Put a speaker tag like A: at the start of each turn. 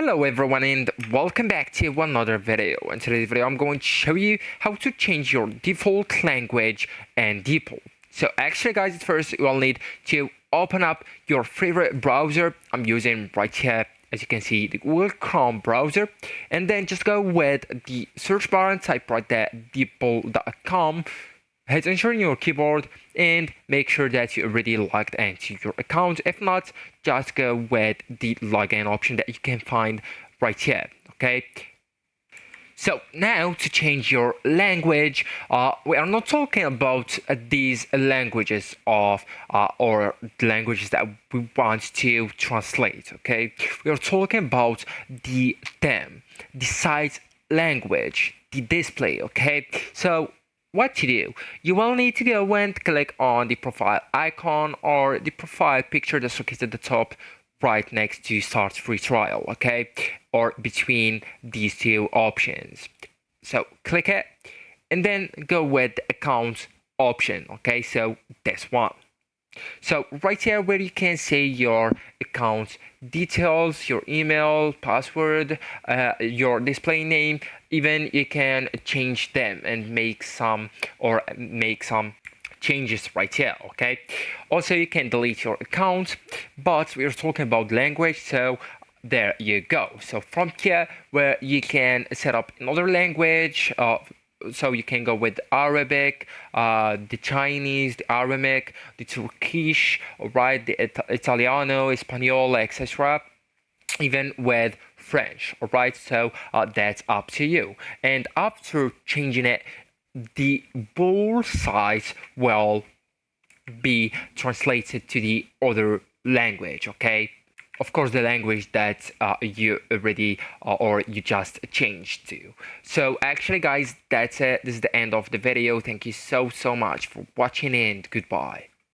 A: Hello everyone and welcome back to another video. In today's video I'm going to show you how to change your default language and DeepL. So actually guys, at first you will need to open up your favorite browser. I'm using right here, as you can see, the Google Chrome browser, and then just go with the search bar and type right there deepl.com. Hit enter on your keyboard and make sure that you already logged into your account. If not, just go with the login option that you can find right here. Okay. So now to change your language, we are not talking about these languages of or the languages that we want to translate. Okay, we are talking about the theme, the site language, the display. Okay, so what to do? You will need to go and click on the profile icon or the profile picture that's located at the top right next to start free trial, okay, or between these two options. So click it and then go with the account option, okay, so this one. So right here where you can see your account details, your email, password, your display name, even you can change them and make some changes right here. Okay, also you can delete your account, but we're talking about language, so there you go. So from here where you can set up another language, so you can go with Arabic, the Chinese, the Aramaic, the Turkish, right, the Italiano, Espanol, etc. Even with French, all right. So that's up to you. And after changing it, the bold size will be translated to the other language. Okay. Of course, the language that you already or you just changed to. So actually guys, that's it. This is the end of the video. Thank you so much for watching and goodbye.